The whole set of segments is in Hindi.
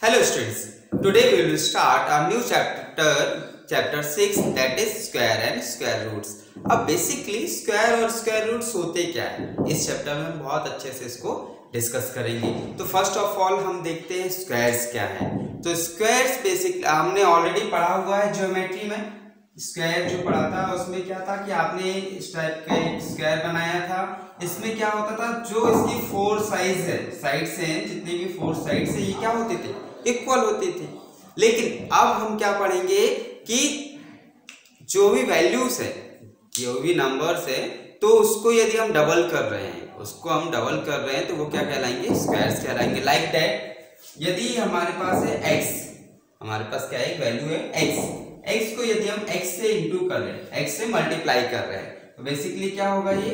Hello students, today we will start a new chapter 6 that is square and square roots। अब बेसिकली स्क्वायर और स्क्वायर रूट्स होते क्या है इस चैप्टर में हम बहुत अच्छे से इसको डिस्कस करेंगे। तो फर्स्ट ऑफ ऑल हम देखते हैं स्क्वायर्स क्या है। तो स्क्वायर्स बेसिकली हमने ऑलरेडी पढ़ा हुआ है ज्योमेट्री में। स्क्वायर जो पढ़ा था उसमें क्या था कि आपने इस टाइप का एक स्क्वायर बनाया था। इसमें क्या होता था, जो इसकी फोर साइड है, साइड्स हैं, जितनी भी फोर साइड्स है, ये क्या होते थे, इक्वल होते थे। लेकिन अब हम क्या पढ़ेंगे कि जो भी वैल्यूज है, जो भी नंबर्स है, तो उसको यदि हम डबल कर रहे हैं, तो वो क्या कहलाएंगे, स्क्वायर्स कहलाएंगे। लाइक दैट यदि हमारे पास है x, हमारे पास क्या एक वैल्यू है x को यदि हम x से इंटू कर रहे हैं, x से मल्टीप्लाई कर रहे हैं, तो बेसिकली क्या होगा, ये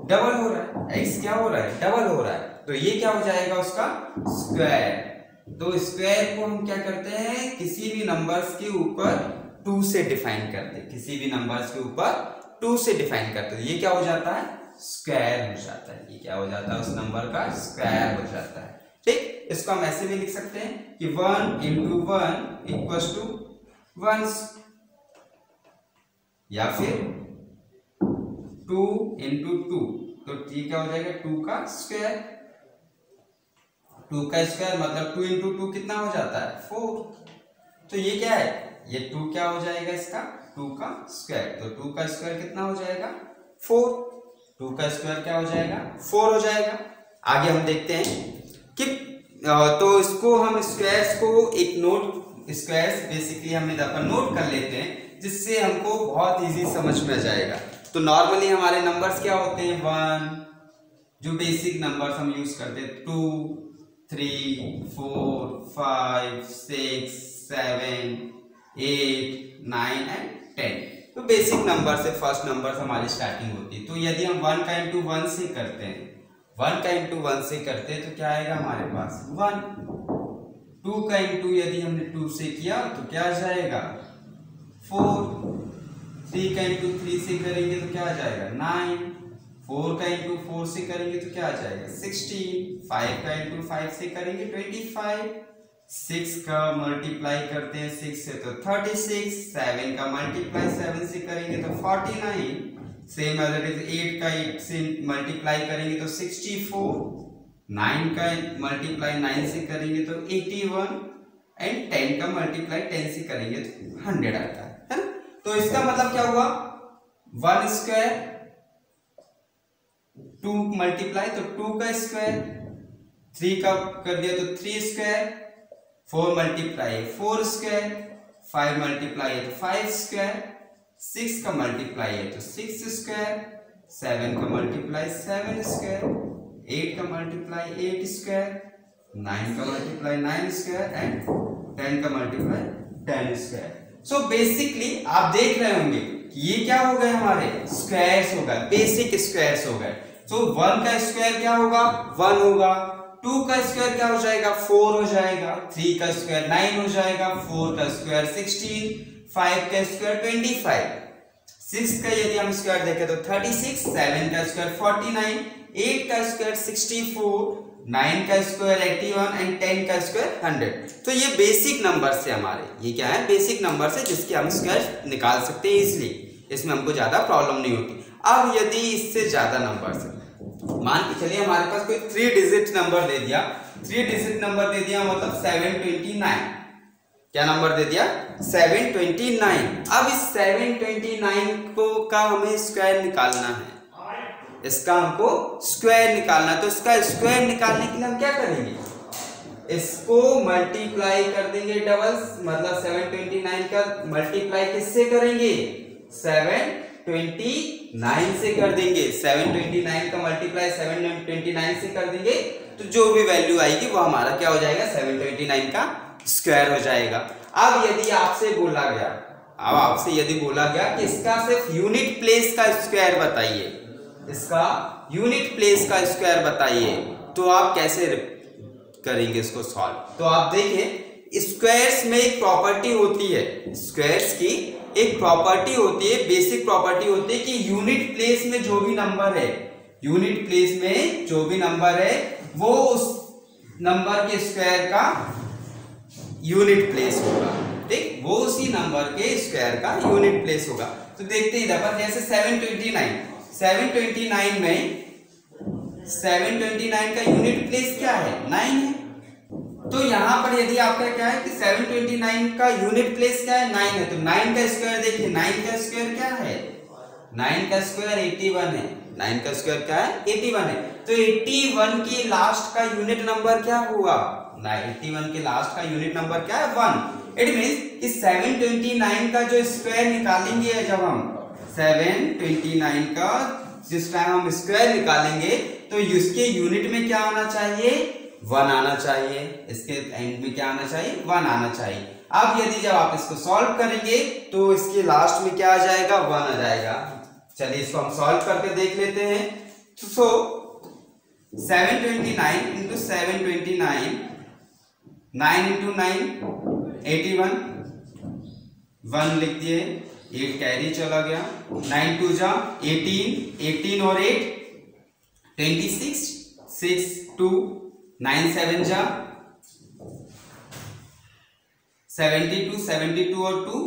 डबल हो रहा है। x क्या हो रहा है, डबल हो रहा है, तो ये क्या हो जाएगा उसका स्क्वायर। तो स्क्वायर को हम क्या करते हैं, किसी भी नंबर्स के ऊपर 2 से डिफाइन करते हैं, किसी भी नंबर्स के ऊपर 2 से डिफाइन करते हैं। ये क्या हो जाता है, स्क्वायर हो जाता है। ये क्या हो जाता है, उस नंबर का स्क्वायर हो जाता है। ठीक, इसको हम ऐसे भी लिख सकते हैं कि 1 into 1 इक्वल्स टू 1, या फिर 2 into 2, तो ये क्या हो जाएगा, 2 का स्क्वायर। 2 का स्क्वायर मतलब 2 into 2 कितना हो जाता है, 4। तो ये क्या है, ये 2 क्या हो जाएगा, इसका 2 का स्क्वायर। तो 2 का स्क्वायर कितना हो जाएगा, 4। 2 का स्क्वायर क्या हो जाएगा, 4 हो जाएगा। आगे हम देखते हैं कि तो इसको हम स्क्वायर्स को एक स्क्वायर्स बेसिकली हम नोट कर लेते हैं, जिससे हमको बहुत इजी समझ में आ जाएगा। तो नॉर्मली हमारे नंबर्स क्या होते हैं, 1, जो बेसिक नंबर्स हम यूज करते हैं, 2, 3, 4, 5, 6, 7, 8, 9 एंड 10। तो बेसिक नंबर से फर्स्ट नंबर से हमारी स्टार्टिंग होती है। तो यदि हम 1 का इंटू 1 से करते हैं, 1 का इंटू 1 से करते हैं, तो क्या आएगा हमारे पास 1। 2 का इंटू यदि हमने 2 से किया तो क्या आ जाएगा 4। 3 का इंटू 3 से करेंगे तो क्या आ जाएगा 9। 4 का इंटू 4 से करेंगे तो क्या आ जाएगा 16। 5 का इंटू 5 से करेंगे 25। 6 का मल्टीप्लाई करते हैं 6 से तो 36। 7 का मल्टीप्लाई 7 से करेंगे तो 49। सेम एज इट इज 8 का 8 से मल्टीप्लाई करेंगे तो 64। 9 का मल्टीप्लाई 9 से करेंगे तो 81 एंड 10 का मल्टीप्लाई 10 से करेंगे तो 100 आता है ना। तो इसका मतलब क्या हुआ, 1 स्क्वायर, 2 मल्टीप्लाई तो 2 का स्क्वायर, 3 का कर दिया तो 3 स्क्वायर, 4 मल्टीप्लाई 4 स्क्वायर, 5 मल्टीप्लाई है तो 5 स्क्वायर, 6 का मल्टीप्लाई है तो 6 स्क्वायर, 7 का मल्टीप्लाई 7 स्क्वायर, 8 का मल्टीप्लाई 8 स्क्वायर, 9 का मल्टीप्लाई 9 स्क्वायर एंड 10 का मल्टीप्लाई 10 स्क्वायर। सो बेसिकली आप देख रहे होंगे कि ये क्या हो गए, हमारे स्क्वायर्स हो गए, बेसिक स्क्वायर्स हो गए। सो 1 का स्क्वायर क्या होगा, 1 होगा। 2 का स्क्वायर क्या हो जाएगा, 4 हो जाएगा। 3 का स्क्वायर 9 हो जाएगा। 4 का स्क्वायर 16। 5 का स्क्वायर 25। 6 का यदि हम स्क्वायर देखें तो 36। 7 का स्क्वायर 49। 8 का स्क्वायर 64। 9 का स्क्वायर 81 एंड 10 का स्क्वायर 100। तो ये बेसिक नंबर से हमारे, ये क्या है, बेसिक नंबर से जिसके हम स्क्वायर निकाल सकते हैं इजीली, इसमें हमको ज्यादा प्रॉब्लम नहीं होती। अब यदि इससे ज्यादा नंबर से मान के चलिए हमारे पास कोई 3 डिजिट नंबर दे दिया, 3 डिजिट नंबर दे दिया मतलब 729। क्या नंबर दे दिया, 729। अब इस 729 को का हमें स्क्वायर निकालना है, इसका हमको स्क्वायर निकालना है। तो इसका स्क्वायर निकालने के लिए हम क्या करेंगे, इसको मल्टीप्लाई कर देंगे डबल्स, मतलब 729 का मल्टीप्लाई किससे करेंगे, 729 से कर देंगे। 729 का मल्टीप्लाई 729 से कर देंगे तो जो भी वैल्यू आएगी वो हमारा क्या हो जाएगा, 729 का स्क्वायर हो जाएगा। अब यदि आपसे बोला गया कि इसका सिर्फ यूनिट प्लेस का स्क्वायर बताइए, इसका यूनिट प्लेस का स्क्वायर बताइए, तो आप कैसे करेंगे इसको सॉल्व। तो आप देखें, स्क्वायर्स में एक प्रॉपर्टी होती है, स्क्वायर्स की एक प्रॉपर्टी होती है, बेसिक प्रॉपर्टी होती है कि यूनिट प्लेस में जो भी नंबर है, यूनिट प्लेस में जो भी नंबर है वो उस नंबर के स्क्वायर का यूनिट प्लेस होगा, ठीक, वो उसी नंबर के स्क्वायर का यूनिट प्लेस होगा। तो देखते हैं इधर पर, जैसे 729 में 729 का यूनिट प्लेस क्या है, 9 है। तो यहां पर यदि आपका क्या है कि 729 का यूनिट प्लेस क्या है, 9 है, तो 9 का स्क्वायर देखिए, 9 का स्क्वायर क्या है, 9 का स्क्वायर 81 है, 9 का स्क्वायर क्या है, 81 है। तो 81 की लास्ट का यूनिट नंबर क्या हुआ, 81 के लास्ट का यूनिट नंबर क्या है, 1। इट मींस इस 729 का जो स्क्वायर निकालेंगे, जब हम 729 का जिस टाइम हम स्क्वायर निकालेंगे तो इसके यूनिट में क्या आना चाहिए, 1 आना चाहिए, इसके एंड में क्या आना चाहिए, 1 आना चाहिए। अब यदि जब आप इसको सॉल्व करेंगे तो इसके लास्ट में क्या आ जाएगा, 1 आ जाएगा। चलिए इसको हम सॉल्व करके देख लेते हैं। सो 729 इंटू 729, 9 इंटू 9 81, 1 लिख दिए, 8 कैरी चला गया, 9 2 जा 18, 18 और 8 26, 6 2, 9 7 जा 72, 72 और 2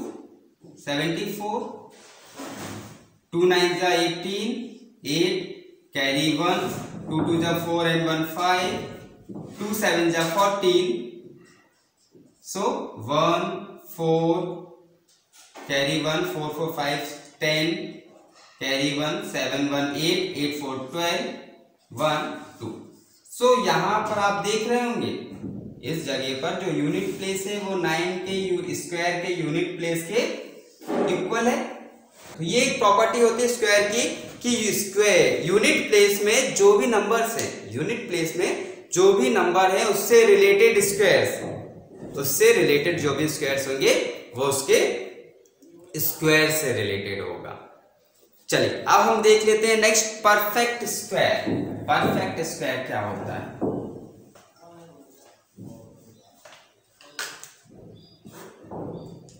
74, 2 9 जा 18, 8 कैरी 1, 2 2 जा 4 and 1 5, 2 7 जा 14, so 1 4 कैरी 1, 4 4 5 10 कैरी 1, 7 1 8, 8 4 12, 1 2। सो यहां पर आप देख रहे होंगे इस जगह पर जो यूनिट प्लेस है वो 9 के स्क्वायर के यूनिट प्लेस के इक्वल है। तो ये एक प्रॉपर्टी होती है स्क्वायर की कि स्क्वायर यूनिट प्लेस में जो भी नंबर्स है, यूनिट प्लेस में जो भी नंबर है उससे रिलेटेड स्क्वायर्स, उससे रिलेटेड जो भी स्क्वायर्स होंगे वो उसके स्क्वायर से रिलेटेड होगा। चलिए अब हम देख लेते हैं next perfect square. Perfect square क्या होता है,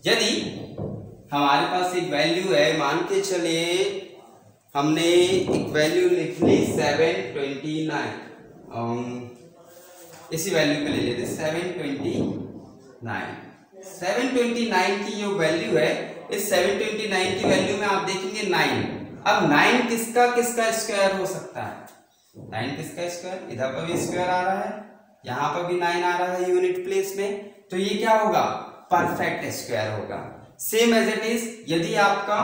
यदि हमारे पास एक वैल्यू है, मान के चलिए हमने एक वैल्यू लिख ली 729, इसी वैल्यू पे ले लेते 729। 729 की जो वैल्यू है, इस 729 की वैल्यू में आप देखेंगे 9। अब 9 किसका किसका स्क्वायर हो सकता है, 9 किसका स्क्वायर, इधर पर भी स्क्वायर आ रहा है, यहां पर भी 9 आ रहा है यूनिट प्लेस में, तो ये क्या होगा, परफेक्ट स्क्वायर होगा। सेम एज इट इज यदि आपका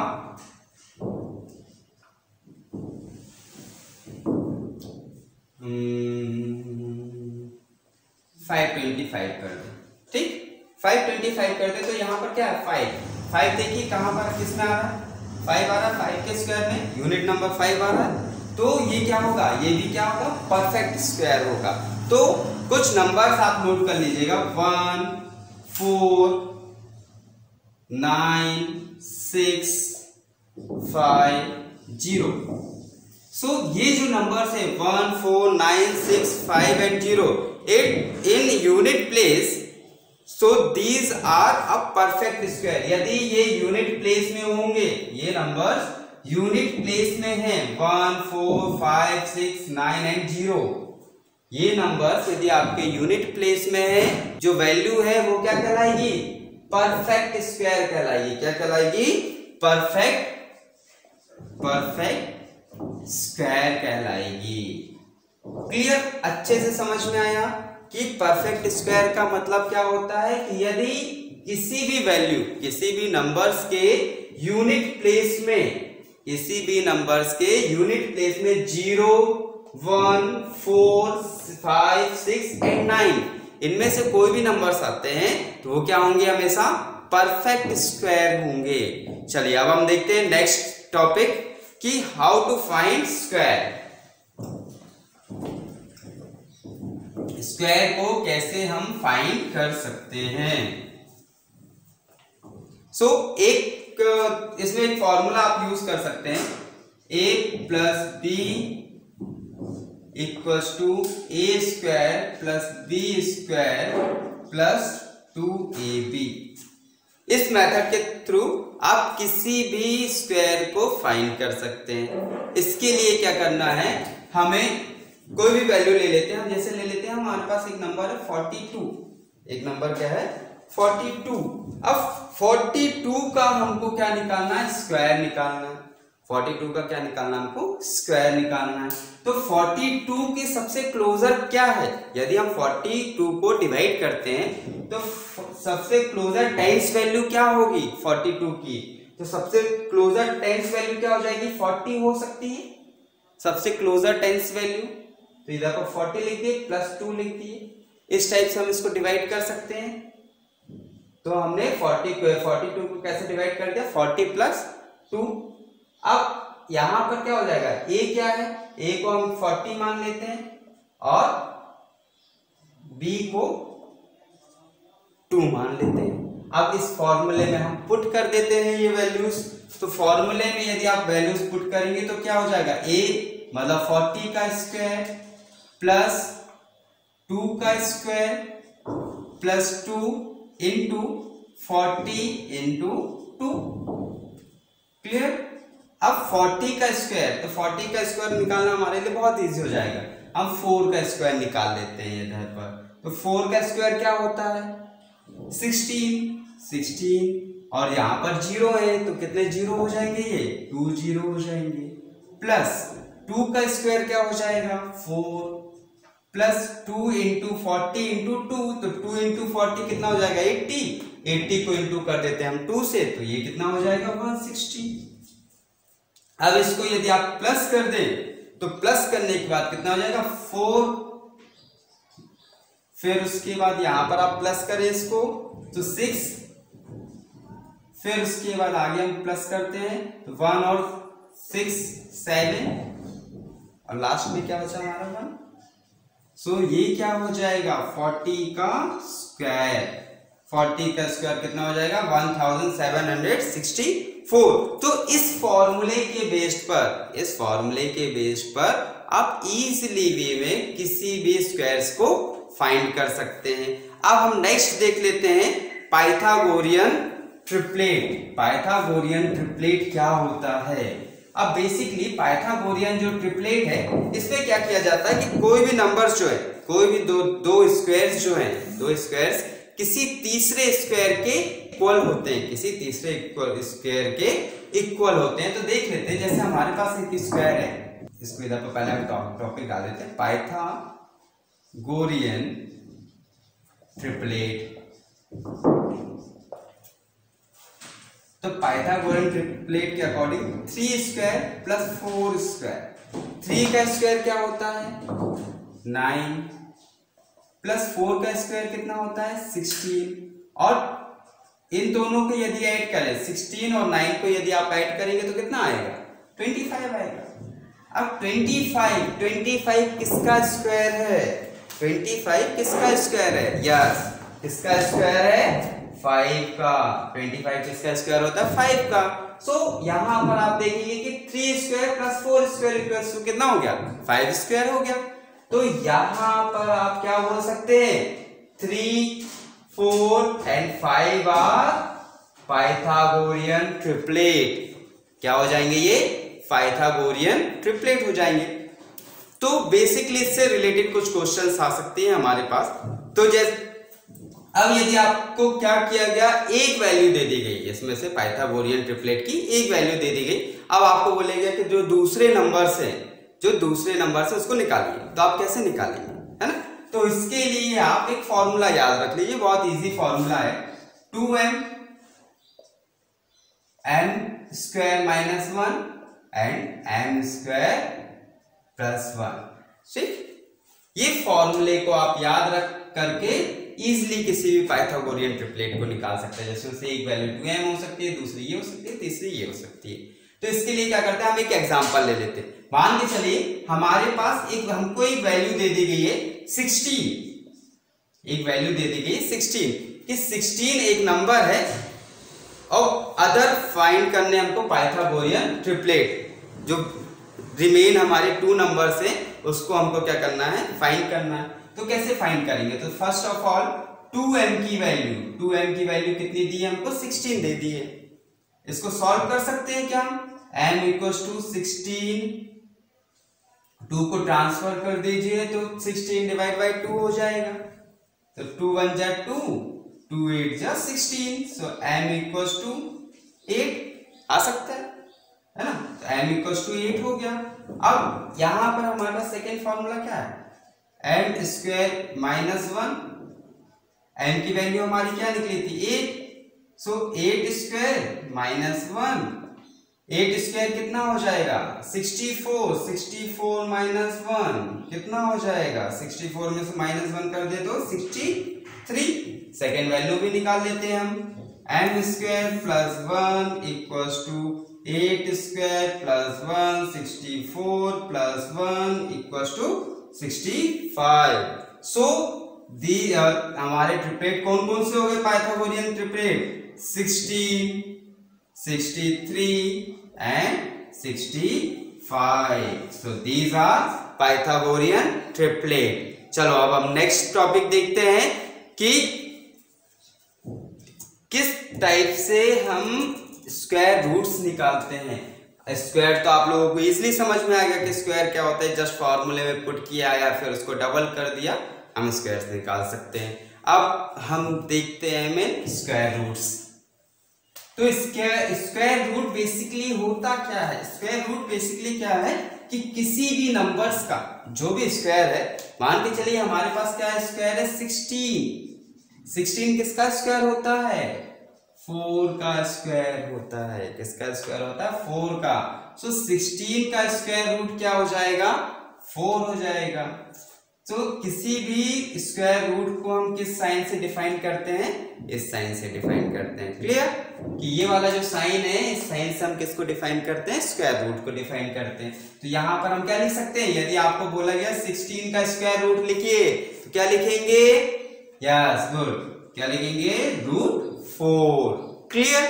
525 कर दे, ठीक, 525 कर दे तो यहां पर क्या है 5 देखिए कहां पर किस में आ रहा है, 5 आ रहा है, 5 के स्क्वायर में यूनिट नंबर 5 आ रहा है, तो ये क्या होगा, ये भी क्या होगा, परफेक्ट स्क्वायर होगा। तो कुछ नंबर्स आप नोट कर लीजिएगा, 1 4 9 6 5 0। सो ये जो नंबर्स है 1 4 9 6 5 and 0 it in unit place, so these are a perfect square। यदि ये यूनिट प्लेस में होंगे, ये नंबर्स यूनिट प्लेस में हैं 1 4 5 6 9 and 0, ये नंबर्स यदि आपके यूनिट प्लेस में है, जो वैल्यू है वो क्या कहलाएगी, परफेक्ट स्क्वायर कहलाएगी। क्या कहलाएगी, परफेक्ट स्क्वायर कहलाएगी। क्लियर, अच्छे से समझ में आया कि परफेक्ट स्क्वायर का मतलब क्या होता है कि यदि किसी भी वैल्यू, किसी भी नंबर्स के यूनिट प्लेस में, किसी भी नंबर्स के यूनिट प्लेस में 0 1 4 5 6 and 9 इनमें से कोई भी नंबर्स आते हैं तो वो क्या होंगे, हमेशा परफेक्ट स्क्वायर होंगे। चलिए अब हम देखते हैं नेक्स्ट टॉपिक कि how to find square. Square को कैसे हम फाइंड कर सकते हैं। एक इसमें एक फॉर्मूला आप यूज कर सकते हैं, a plus B equals to A square plus B square plus 2ab। इस मेथड के थ्रू आप किसी भी स्क्वायर को फाइंड कर सकते हैं। इसके लिए क्या करना है, हमें कोई भी वैल्यू ले लेते हैं, हम जैसे ले लेते हैं, हमारे पास एक नंबर है 42, एक नंबर क्या है 42। अब 42 का हमको क्या निकालना है, स्क्वायर निकालना है। 42 का क्या निकालना है हमको, स्क्वायर निकालना है। तो 42 के सबसे क्लोजर क्या है, यदि हम 42 को डिवाइड करते हैं तो सबसे क्लोजर टेंस वैल्यू क्या होगी 42 की, तो सबसे क्लोजर टेंस वैल्यू क्या हो जाएगी, 40 हो सकती है सबसे क्लोजर टेंस वैल्यू। तो इधर पर 40 लिख दिए प्लस 2 लिख दिए, इस टाइप से हम इसको डिवाइड कर सकते हैं। तो हमने 42 को कैसे डिवाइड कर दिया, 40 प्लस 2। अब यहां पर क्या हो जाएगा, a क्या है, a को हम 40 मान लेते हैं और b को 2 मान लेते हैं। अब इस फॉर्मूले में हम पुट कर देते हैं ये वैल्यूज। तो फॉर्मूले में यदि आप वैल्यूज पुट करेंगे तो क्या हो जाएगा, a मतलब 40 का स्क्वायर प्लस 2 का square plus 2 into 40 into 2। Clear. अब 40 का स्क्वायर, तो 40 का स्क्वायर निकालना हमारे लिए बहुत इजी हो जाएगा। हम 4 का स्क्वायर निकाल लेते हैं इधर पर। तो 4 का स्क्वायर क्या होता है, 16 और यहाँ पर 0 है तो कितने 0 हो जाएंगे, ये 2 0 हो जाएंगे। प्लस 2 का स्क्वायर क्या हो जाएगा, 4 प्लस 2 इंटू 40 इंटू 2, तो 2 इंटू 40 कितना हो जाएगा, 80 को इंटू कर देते हैं हम 2 से, तो ये कितना हो जाएगा 160। अब इसको यदि आप प्लस कर दें तो प्लस करने के बाद कितना हो जाएगा 4, फिर उसके बाद यहां पर आप प्लस करें इसको तो 6, फिर उसके बाद आगे हम प्लस करते हैं तो 1 और 6 7 और लास्ट में क्या बचा हमारा 1। सो ये क्या हो जाएगा 40 का स्क्वायर, 40 का स्क्वायर कितना हो जाएगा 1764। तो इस फॉर्मूले के बेस पर आप इजीली वे में किसी भी स्क्वायर्स को फाइंड कर सकते हैं। अब हम नेक्स्ट देख लेते हैं पाइथागोरियन ट्रिपलेट। पाइथागोरियन ट्रिपलेट क्या होता है। अब बेसिकली पाइथागोरियन जो ट्रिपलेट है इसमें क्या किया जाता है कि कोई भी नंबर्स जो है, कोई भी दो स्क्वायर्स जो हैं, दो स्क्वायर्स किसी तीसरे स्क्वायर के इक्वल होते हैं, किसी तीसरे स्क्वायर के इक्वल होते हैं। तो देख लेते हैं, जैसे हमारे पास एक स्क्वायर है, इसको इधर पर पहले हम टॉपिक डाल देते हैं, पाइथागोरियन ट्रिपलेट। तो पाइथागोरियन ट्रिपलेट के अकॉर्डिंग 3 स्क्वायर प्लस 4 स्क्वायर, 3 का स्क्वायर क्या होता है 9 प्लस 4 का स्क्वायर कितना होता है 16, और इन दोनों को यदि ऐड करें 16 और 9 को यदि आप ऐड करेंगे तो कितना आएगा 25 आएगा। अब 25 किसका स्क्वायर है, 25 किसका स्क्वायर है, यस किसका स्क्वायर है 5 का। 25 किसका स्क्वायर होता है 5 का। सो यहां पर आप देखेंगे कि 3 square plus 4 square equals to कितना हो गया 5 स्क्वायर हो गया। तो यहां पर आप क्या बोल सकते हैं 3 4 एंड 5 आर पाइथागोरियन ट्रिपलेट। क्या हो जाएंगे ये पाइथागोरियन ट्रिपलेट हो जाएंगे। तो बेसिकली इससे रिलेटेड कुछ क्वेश्चंस आ सकते हैं हमारे पास। तो जैसे अब यदि आपको क्या किया गया, एक वैल्यू दे दी गई, इसमें से पाइथागोरियन ट्रिपलेट की एक वैल्यू दे दी गई। अब आपको बोलेगा कि जो दूसरे नंबर्स हैं उसको निकालिए। तो आप कैसे निकालेंगे, है ना। तो इसके लिए आप एक फॉर्मूला याद रख लीजिए, बहुत इजी फॉर्मूला है, 2m n square minus 1 and m square plus 1। ठीक, ये फॉर्मूले को आप याद रख करके इजिली किसी भी पाइथागोरियन ट्रिपलेट को निकाल सकते हैं। जैसे उससे एक वैल्यू 2m हो सकती है, दूसरी ये हो सकती है, तीसरी ये हो सकती है। तो इसके लिए क्या करते हैं, हम एक एग्जांपल ले लेते हैं। मान के चलिए हमारे पास हमको एक वैल्यू दे दी गई है 16, एक वैल्यू दे दी गई है 16 कि 16 एक नंबर है और अदर फाइंड करने हमको पाइथागोरियन ट्रिपलेट, जो रिमेन हमारे 2 नंबर्स हैं उसको हमको क्या करना है फाइंड करना है। तो कैसे फाइंड करेंगे, तो फर्स्ट ऑफ ऑल 2m की वैल्यू कितनी दी है हमको 16 दे दी है। इसको सॉल्व कर सकते हैं क्या हम, m इक्वल्स टू 16, 2 को ट्रांसफर कर दीजिए तो 16 डिवाइड बाई 2 हो जाएगा। तो 2 1 जा 2 2 8 जा 16, सो m इक्वल्स टू 8 आ सकता है ना, तो m इक्वल्स टू 8 हो गया। अब यहां पर हमारे पास सेकेंड फॉर्मूला क्या है, m स्क्वायर माइनस 1, m की वैल्यू हमारी क्या निकली थी 8, सो 8 स्क्वायर माइनस 1, 8 स्क्वायर कितना हो जाएगा 64, 64 माइनस 1 कितना हो जाएगा, 64 में से माइनस 1 कर दे तो 63, सेकेंड वैल्यू भी निकाल लेते हैं हम, m square plus 1 equals to 8 square plus 1 64 plus 1 equals to 65। So the हमारे ट्रिपलेट कौन कौन से हो गए Pythagorean triplet, 16, 63 and 65. So these are Pythagorean triplet. चलो अब हम नेक्स्ट टॉपिक देखते हैं कि किस टाइप से हम स्क्वायर रूट्स निकालते हैं। स्क्वायर तो आप लोगों को इजीली समझ में आ गया कि स्क्वायर क्या होता है, जस्ट फॉर्मूले में पुट किया या फिर उसको डबल कर दिया, हम स्क्वायर निकाल सकते हैं। अब हम देखते हैं में स्क्वायर रूट्स। तो स्क्वायर रूट बेसिकली होता क्या है, स्क्वायर रूट बेसिकली क्या है कि किसी भी नंबर्स का जो भी स्क्वायर है, मान के चलिए हमारे पास क्या है स्क्वायर है 16, 16 किसका स्क्वायर होता है 4 का स्क्वायर होता है, किसका स्क्वायर होता है 4 का, सो 16 का स्क्वायर रूट क्या हो जाएगा 4 हो जाएगा। तो किसी भी स्क्वायर रूट को हम किस साइन से डिफाइन करते हैं, इस साइन से डिफाइन करते हैं। क्लियर कि ये वाला जो साइन है इस साइन से हम किसको डिफाइन करते हैं, स्क्वायर रूट को डिफाइन करते हैं। तो यहां पर हम क्या लिख सकते हैं, यदि आपको बोला गया 16 का स्क्वायर रूट लिखिए तो क्या लिखेंगे, यस गुड, क्या लिखेंगे √4। क्लियर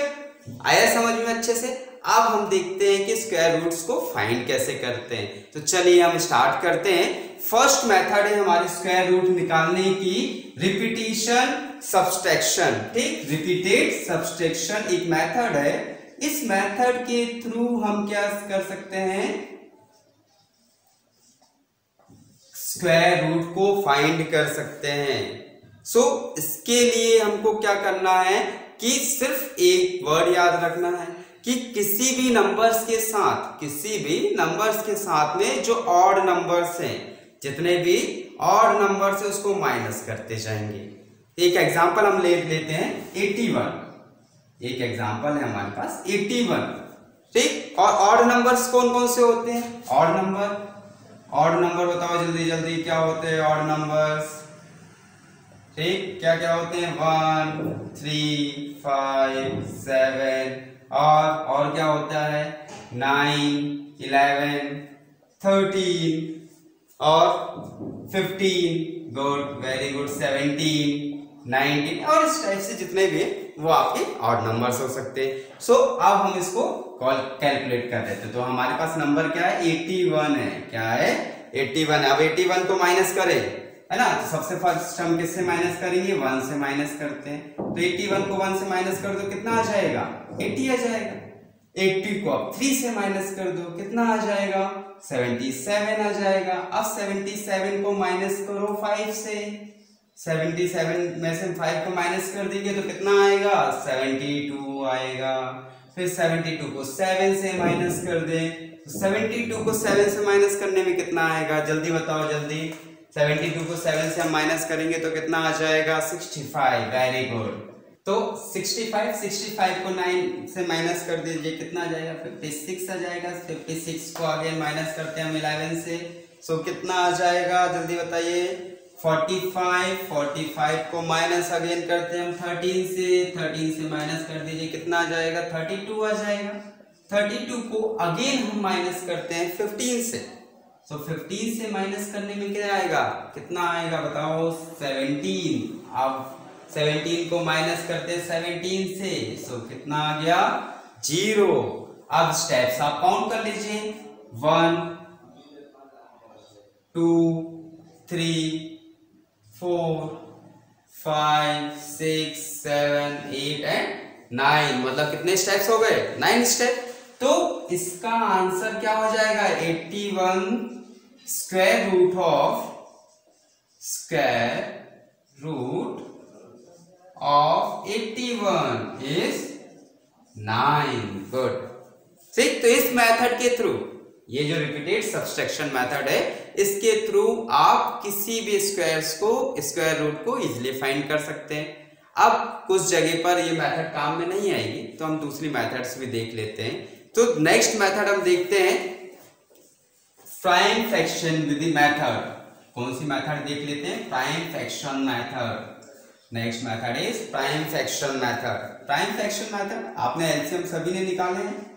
आया समझ में अच्छे से। अब हम देखते हैं कि स्क्वायर रूट्स को फाइंड कैसे करते हैं। तो चलिए हम स्टार्ट करते हैं। फर्स्ट मेथड है हमारे स्क्वायर रूट निकालने की रिपीटिशन सब्सट्रैक्शन। ठीक, रिपीटेड सब्सट्रैक्शन एक मेथड है। इस मेथड के थ्रू हम क्या कर सकते हैं, स्क्वायर रूट को फाइंड कर सकते हैं। सो इसके लिए हमको क्या करना है कि सिर्फ एक वर्ड याद रखना है कि किसी भी नंबर्स के साथ, किसी भी नंबर्स के साथ में जो ऑड नंबर्स हैं, जितने भी ऑड नंबर्स है उसको माइनस करते जाएंगे। एक एग्जांपल हम लेते हैं 81, एक एग्जांपल है हमारे पास 81। ठीक, और ऑड नंबर्स कौन कौन से होते हैं, ऑड नंबर बताओ जल्दी जल्दी, क्या होते हैं ऑड नंबर्स। ठीक, क्या क्या होते हैं 1 3 5 7, और क्या होता है 9 11 13 और 15, गुड वेरी गुड 17 19, और इस टाइप से जितने भी वो आपके ऑड नंबर्स हो सकते हैं। सो अब हम इसको कैलकुलेट कर देते हैं। तो हमारे पास नंबर क्या है 81 है, क्या है 81। अब 81 को माइनस करें, है ना, तो सबसे फर्स्ट हम किससे माइनस करेंगे 1 से माइनस करते हैं। तो 81 को 1 से माइनस कर दो कितना आ जाएगा 80 आ जाएगा। 80 को अब 3 से माइनस कर दो कितना आ जाएगा 77 आ जाएगा। अब 77 को माइनस करो 5 से, 77 में से 5 को माइनस कर देंगे तो कितना आएगा 72 आएगा। फिर 72 को 7 से माइनस कर दें, 72 को 7 से माइनस करने में कितना आएगा, जल्दी बताओ जल्दी। 72 को 7 से हम माइनस करेंगे तो कितना आ जाएगा 65, वेरी गुड। तो 65 को 9 से माइनस कर दीजिए कितना आ जाएगा 56 आ जाएगा। 56 को आगे माइनस करते हैं हम 11 से, सो कितना आ जाएगा जल्दी बताइए 45 को माइनस अगेन करते हैं हम 13 से माइनस कर दीजिए कितना आ जाएगा 32 आ जाएगा। 32 को अगेन हम माइनस करते हैं 15 से, सो 15 से माइनस करने में क्या आएगा, कितना आएगा बताओ 17। अब 17 को माइनस करते हैं 17 से, सो कितना आ गया 0। अब स्टेप्स आप काउंट कर लीजिए 1 2 3 4 5 6 7 8 एंड 9, मतलब कितने स्टेप्स हो गए 9 स्टेप। तो इसका आंसर क्या हो जाएगा 81 square root of 81 is 9. Good. ठीक, तो इस मेथड के थ्रू, ये जो रिपीटेड सब्सट्रैक्शन मेथड है, इसके थ्रू आप किसी भी स्क्वायर्स को, स्क्वायर रूट को इजीली फाइंड कर सकते हैं। अब कुछ जगह पर ये मेथड काम में नहीं आएगी, तो हम दूसरी मेथड्स भी देख लेते हैं। तो नेक्स्ट मेथड हम देखते हैं प्राइम फ्रैक्शन विधि मेथड। कौन सी मेथड देख लेते हैं? Prime fraction method. Next method is prime fraction method. Prime fraction method आपने एलसीएम सभी ने निकाले हैं।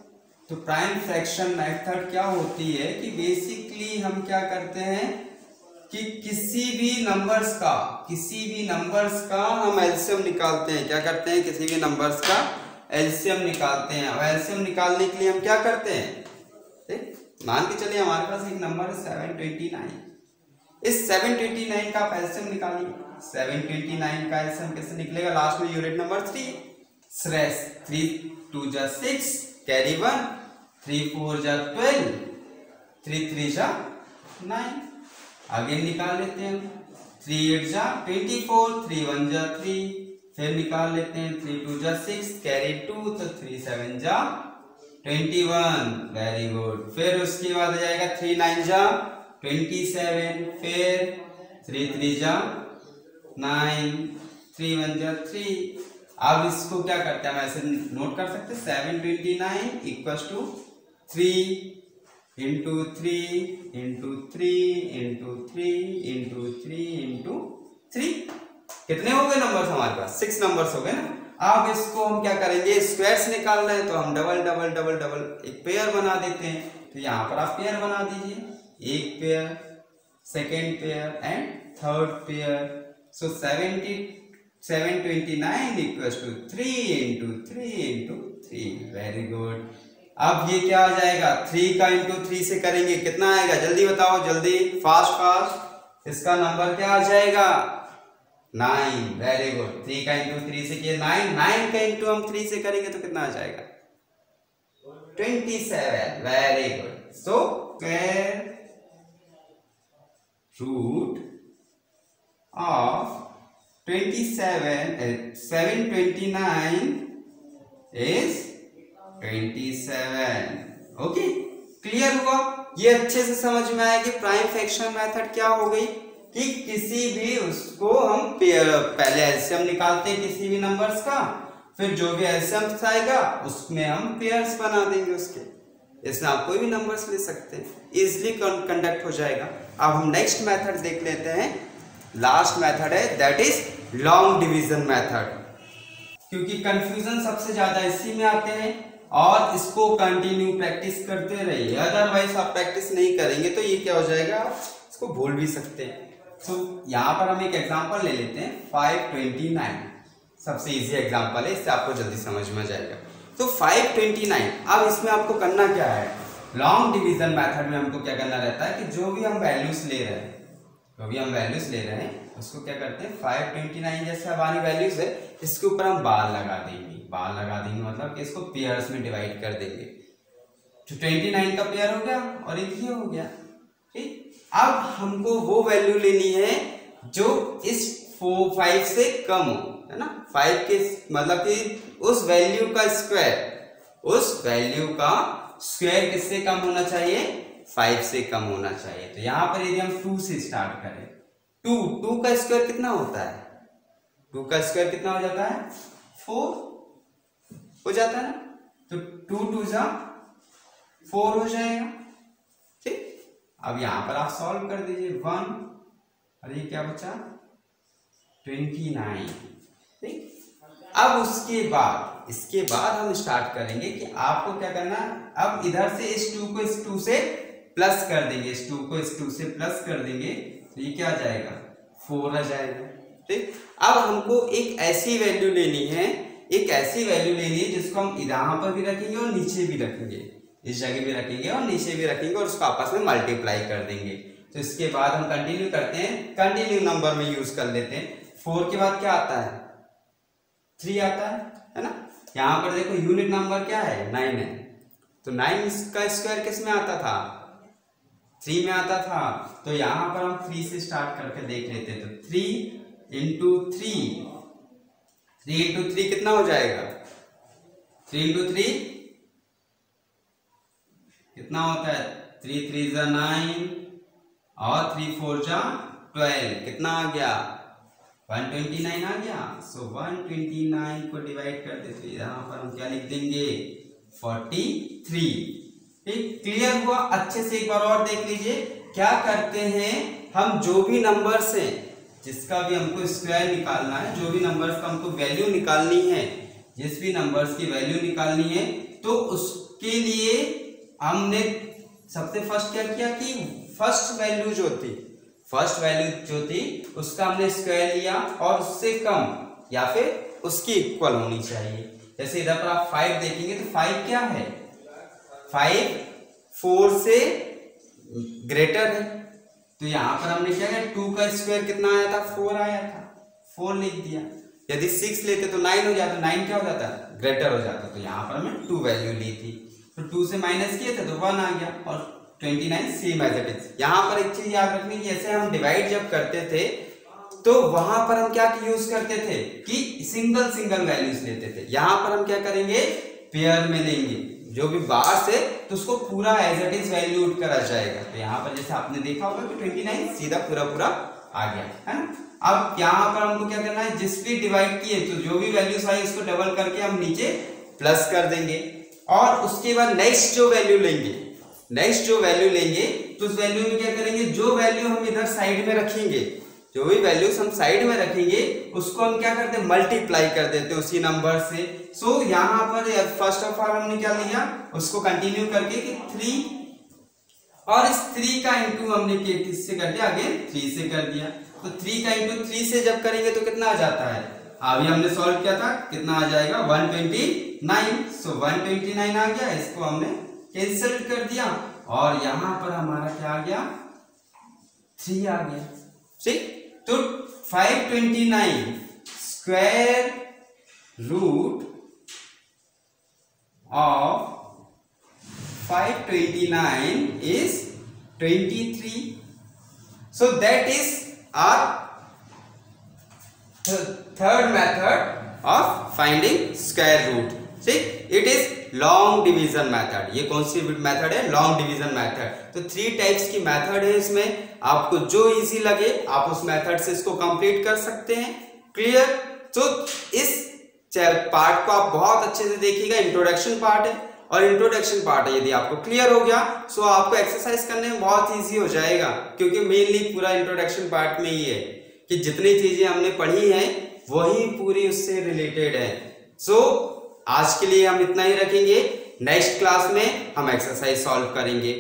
तो प्राइम फ्रैक्शन मेथड क्या होती है कि बेसिकली हम क्या करते हैं कि किसी भी नंबर्स का हम एलसीएम निकालते हैं। क्या करते हैं? किसी भी नंबर्स का एलसीएम निकालते हैं। और एलसीएम निकालने के लिए हम क्या करते हैं? ठीक, मान के चलिए हमारे पास एक नंबर है 729। इस 729 का आप एलसीएम निकालिए। 729 का एलसीएम कैसे निकलेगा? लास्ट में यूनिट नंबर 3 3 2 जा 6 कैरी 1 3 4 जा 12 3 3 जा 9। आगे निकाल लेते हैं। 3 8 जा 24 3 1 जा 3। फिर निकाल लेते हैं 3 2 जा 6 कैरी 2 तो 3 7 जा 21। Very good. फिर उसके बाद आ जाएगा 3 9 जा 27। फिर 3 3 जा 9 3 1 जा 3। अब इसको क्या करते हैं? हम ऐसे नोट कर सकते हैं 729 equals to 3 into 3 into 3 into 3 into 3 into 3। कितने हो गए नंबर्स हमारे पास? 6 नंबर्स हो गए ना। अब इसको हम क्या करेंगे? स्क्वायर्स निकाल रहे हैं तो हम डबल डबल डबल डबल एक पेयर बना देते हैं। तो यहाँ पर आप पेयर बना दीजिए, एक pair, second pair and third pair. So 729 equals to 3 into 3 into 3। Very good. अब ये क्या आ जाएगा? 3 का इंटू 3 से करेंगे कितना आएगा? जल्दी बताओ, जल्दी, फास्ट फास्ट। इसका नंबर क्या आ जाएगा? 9। Very good. 3 का इंटू 3 से किया 9। 9 का इंटू हम 3 से करेंगे तो कितना आ जाएगा? 27। Very good. So square root of 729 is 27। Okay, clear हुआ? ये अच्छे से समझ में आया कि प्राइम फ्रैक्शन मेथड क्या हो गई कि किसी भी उसको हम पहले एलसीएम निकालते हैं किसी भी नंबर्स का, फिर जो भी एलसीएम आएगा उसमें हम पेयर्स बना देंगे उसके। इसमें आप कोई भी नंबर्स ले सकते हैं, इजिली कंडक्ट हो जाएगा। अब हम नेक्स्ट मेथड देख लेते हैं। लास्ट मेथड है, that is long division method. क्योंकि कंफ्यूजन सबसे ज्यादा इसी में आते हैं और इसको कंटिन्यू प्रैक्टिस करते रहिए। अदरवाइज आप प्रैक्टिस नहीं करेंगे तो ये क्या हो जाएगा, आप इसको भूल भी सकते हैं। तो यहाँ पर हम एक एग्जांपल ले लेते हैं 529। सबसे इजी एग्जांपल है, इससे आपको जल्दी समझ में आ जाएगा। तो 529, अब इसमें आपको करना क्या है? लॉन्ग डिवीजन मेथड में हमको क्या करना रहता है कि जो भी हम वैल्यूज ले रहे हैं उसको क्या करते हैं 529 जैसे हमारी वैल्यूज है इसके ऊपर हम बार लगा देंगे मतलब कि इसको पेयर्स में डिवाइड कर देंगे। तो 29 का पेयर हो गया और एक ये हो गया। ठीक, अब हमको वो वैल्यू लेनी है जो इस 5 से कम हो, है ना। 5 के मतलब कि उस वैल्यू का स्क्वायर किससे कम होना चाहिए? 5 से कम होना चाहिए। तो यहां पर यदि हम 2 से स्टार्ट करें, 2 का स्क्वायर कितना होता है? 2 का स्क्वायर कितना हो जाता है? 4 हो जाता है ना। तो 2 2 जा 4 हो जाएगा। ठीक, अब यहां पर आप सॉल्व कर दीजिए 1 और ये क्या बचा 29। ठीक, अब इसके बाद हम स्टार्ट करेंगे कि आपको क्या करना है। अब इधर से इस 2 को इस 2 से प्लस कर देंगे, इस 2 को इस 2 से प्लस कर देंगे तो ये क्या आ जाएगा 4 आ जाएगा। ठीक, अब हमको एक ऐसी वैल्यू लेनी है जिसको हम यहाँ पर भी रखेंगे और नीचे भी रखेंगे, इस जगह भी रखेंगे और नीचे भी रखेंगे और उसको आपस में मल्टीप्लाई कर देंगे। तो इसके बाद हम कंटिन्यू करते हैं, कंटिन्यू नंबर में यूज कर लेते हैं। 4 के बाद क्या आता है? 3 आता है ना। यहाँ पर देखो यूनिट नंबर क्या है? 9 है। तो 9 का स्क्वायर किस में आता था? 3 में आता था। तो यहाँ पर हम 3 से स्टार्ट करके देख लेते हैं। तो 3 इंटू 3 3 इंटू 3 कितना हो जाएगा? 3 इंटू 3 कितना होता है? 3 3 जा 9 और 3 4 जा 12, कितना आ गया? 129 आ गया। सो 129 को डिवाइड कर देते, यहाँ पर हम क्या लिख देंगे? 43। ठीक, क्लियर हुआ? अच्छे से एक बार और देख लीजिए। क्या करते हैं हम, जो भी नंबर्स हैं जिसका भी हमको स्क्वायर निकालना है, जो भी नंबर्स का हमको वैल्यू निकालनी है, जिस भी नंबर्स की वैल्यू निकालनी है, तो उसके लिए हमने सबसे फर्स्ट क्या किया कि फर्स्ट वैल्यू जो थी उसका हमने स्क्वायर लिया और उससे कम या फिर उसकी इक्वल होनी चाहिए। जैसे इधर पर आप 5 देखेंगे तो 5 क्या है? 5 4 से ग्रेटर है, तो यहां पर हमने क्या किया? 2 का स्क्वायर कितना आया था? 4 आया था, 4 लिख दिया। यदि 6 लेते तो 9 हो जाता, 9 क्या हो जाता? ग्रेटर हो जाता। तो यहाँ पर हमने 2 वैल्यू ली थी, तो 2 से माइनस किए थे तो 1 आ गया और 29 सेम एज इट इज। यहाँ पर एक चीज याद रखनी की, जैसे हम डिवाइड जब करते थे तो वहां पर हम क्या यूज करते थे कि सिंगल वैल्यूज लेते थे। यहाँ पर हम क्या करेंगे? पेयर में लेंगे, जो भी बाहर से, तो उसको पूरा एज इट इज वैल्यूड करा जाएगा। तो यहाँ पर जैसे आपने देखा होगा कि 29 सीधा पूरा आ गया, है ना। अब यहाँ पर हमको क्या करना है? जिस भी डिवाइड किए तो जो भी वैल्यूज आई उसको डबल करके हम नीचे प्लस कर देंगे, और उसके बाद नेक्स्ट जो वैल्यू लेंगे तो उस वैल्यू में क्या करेंगे? जो वैल्यू हम इधर साइड में रखेंगे, जो भी वैल्यूज हम साइड में रखेंगे उसको हम क्या करते हैं? मल्टीप्लाई कर देते हैं उसी नंबर से। सो यहाँ पर फर्स्ट ऑफ ऑल हमने क्या लिया, उसको कंटिन्यू करके कि 3, और इस 3 का इंटू हमने किससे कर दिया? अगेन 3 से कर दिया। तो 3 का इंटू 3 से जब करेंगे तो कितना आ जाता है? अभी हमने सॉल्व किया था, कितना आ जाएगा? 129। सो 129 आ गया, इसको हमने कैंसिल कर दिया और यहां पर हमारा क्या आ गया? 3 आ गया। ठीक, तो 529 square root of 529 is 23. So that is our third method of finding square root. See, it is long division method. ये कौन सी मेथड है? Long division method. तो 3 टाइप्स की मेथड है इसमें, आपको जो इजी लगे आप उस मेथड से इसको कंप्लीट कर सकते हैं। क्लियर? तो इस पार्ट को आप बहुत अच्छे से देखिएगा, इंट्रोडक्शन पार्ट है, और इंट्रोडक्शन पार्ट है। यदि आपको क्लियर हो गया सो आपको एक्सरसाइज करने में बहुत इजी हो जाएगा, क्योंकि मेनली पूरा इंट्रोडक्शन पार्ट में ही है कि जितनी चीजें हमने पढ़ी हैं वही पूरी उससे रिलेटेड है। सो आज के लिए हम इतना ही रखेंगे। नेक्स्ट क्लास में हम एक्सरसाइज सॉल्व करेंगे।